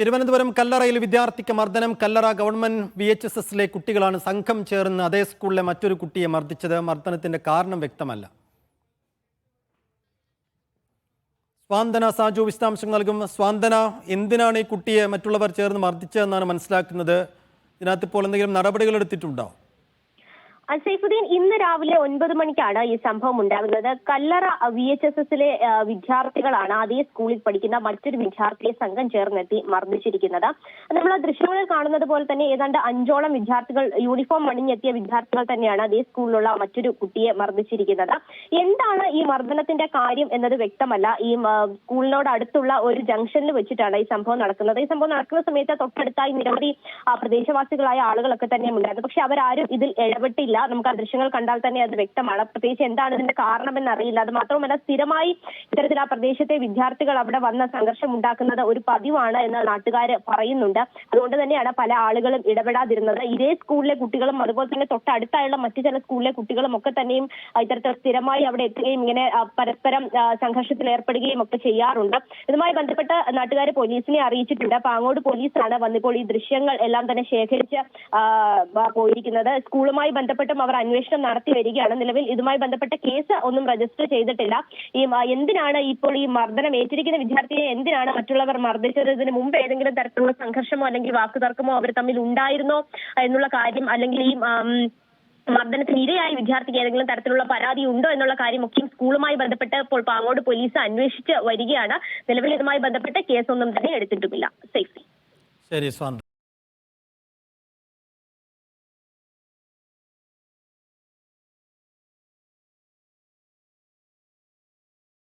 തിരുവനന്തപുരം കല്ലറയിൽ വിദ്യാർത്ഥിക്ക് മർദ്ദനം. കല്ലറ ഗവൺമെന്റ് VHSSലെ കുട്ടികളാണ് സംഘം ചേർന്ന് അതേ സ്കൂളിലെ മറ്റൊരു കുട്ടിയെ മർദ്ദിച്ചത്. മർദ്ദനത്തിന്റെ കാരണം വ്യക്തമല്ല. സ്വാന്തന സാജു വിശദാംശങ്ങൾ നൽകും. സ്വാന്തന, എന്തിനാണ് ഈ കുട്ടിയെ മറ്റുള്ളവർ ചേർന്ന് മർദ്ദിച്ചതെന്നാണ് മനസ്സിലാക്കുന്നത്? ഇതിനകത്ത് ഇപ്പോൾ എന്തെങ്കിലും നടപടികൾ എടുത്തിട്ടുണ്ടോ? സൈഫുദ്ദീൻ, ഇന്ന് രാവിലെ 9 മണിക്കാണ് ഈ സംഭവം ഉണ്ടാകുന്നത്. കല്ലറ VHSSലെ വിദ്യാർത്ഥികളാണ് അതേ സ്കൂളിൽ പഠിക്കുന്ന മറ്റൊരു വിദ്യാർത്ഥിയെ സംഘം ചേർന്നെത്തി മർദ്ദിച്ചിരിക്കുന്നത്. നമ്മൾ ദൃശ്യങ്ങളിൽ കാണുന്നത് പോലെ തന്നെ ഏതാണ്ട് 5ഓളം വിദ്യാർത്ഥികൾ, യൂണിഫോം അണിഞ്ഞെത്തിയ വിദ്യാർത്ഥികൾ തന്നെയാണ് അതേ സ്കൂളിലുള്ള മറ്റൊരു കുട്ടിയെ മർദ്ദിച്ചിരിക്കുന്നത്. എന്താണ് ഈ മർദ്ദനത്തിന്റെ കാര്യം എന്നത് വ്യക്തമല്ല. ഈ സ്കൂളിനോട് അടുത്തുള്ള ഒരു ജംഗ്ഷനിൽ വെച്ചിട്ടാണ് ഈ സംഭവം നടക്കുന്നത്. ഈ സംഭവം നടക്കുന്ന സമയത്ത് തൊട്ടടുത്തായി നിരവധി പ്രദേശവാസികളായ ആളുകളൊക്കെ തന്നെ ഉണ്ടായിരുന്നു. പക്ഷെ അവരാരും ഇതിൽ ഇടപെട്ടില്ല. നമുക്ക് ആ ദൃശ്യങ്ങൾ കണ്ടാൽ തന്നെ അത് വ്യക്തമാണ്. പ്രത്യേകിച്ച് എന്താണ് ഇതിന്റെ കാരണമെന്ന് അറിയില്ല. അത് മാത്രമല്ല, സ്ഥിരമായി ഇത്തരത്തിൽ ആ പ്രദേശത്തെ വിദ്യാർത്ഥികൾ അവിടെ വന്ന സംഘർഷം ഉണ്ടാക്കുന്നത് ഒരു പതിവാണ് എന്ന് നാട്ടുകാർ പറയുന്നുണ്ട്. അതുകൊണ്ട് തന്നെയാണ് പല ആളുകളും ഇടപെടാതിരുന്നത്. ഇതേ സ്കൂളിലെ കുട്ടികളും അതുപോലെ തന്നെ തൊട്ടടുത്തായുള്ള മറ്റു ചില സ്കൂളിലെ കുട്ടികളും ഒക്കെ തന്നെയും ഇത്തരത്തിൽ സ്ഥിരമായി അവിടെ എത്തുകയും ഇങ്ങനെ പരസ്പരം സംഘർഷത്തിൽ ഏർപ്പെടുകയും ഒക്കെ ചെയ്യാറുണ്ട്. ഇതുമായി ബന്ധപ്പെട്ട് നാട്ടുകാർ പോലീസിനെ അറിയിച്ചിട്ടുണ്ട്. പാങ്ങോട് പോലീസാണ് വന്നിപ്പോൾ ഈ ദൃശ്യങ്ങൾ എല്ലാം തന്നെ ശേഖരിച്ച് പോയിരിക്കുന്നത്. സ്കൂളുമായി ബന്ധപ്പെട്ട് അവർ അന്വേഷണം നടത്തി വരികയാണ്. നിലവിൽ ഇതുമായി ബന്ധപ്പെട്ട കേസ് ഒന്നും രജിസ്റ്റർ ചെയ്തിട്ടില്ല. എന്തിനാണ് ഇപ്പോൾ ഈ മർദ്ദനം ഏറ്റിരിക്കുന്ന വിദ്യാർത്ഥിയെ എന്തിനാണ് മറ്റുള്ളവർ മർദ്ദിച്ചത്? ഇതിന് മുമ്പ് ഏതെങ്കിലും തരത്തിലുള്ള സംഘർഷമോ അല്ലെങ്കിൽ വാക്കുതർക്കമോ അവർ തമ്മിൽ ഉണ്ടായിരുന്നോ എന്നുള്ള കാര്യം, അല്ലെങ്കിൽ ഈ മർദ്ദനത്തിന് ഇരയായ വിദ്യാർത്ഥിക്ക് ഏതെങ്കിലും തരത്തിലുള്ള പരാതി ഉണ്ടോ എന്നുള്ള കാര്യമൊക്കെയും സ്കൂളുമായി ബന്ധപ്പെട്ട് ഇപ്പോൾ പാങ്ങോട് പോലീസ് അന്വേഷിച്ച് വരികയാണ്. നിലവിൽ ഇതുമായി ബന്ധപ്പെട്ട് കേസൊന്നും തന്നെ എടുത്തിട്ടുമില്ല. സേഫ്റ്റി. ശരി.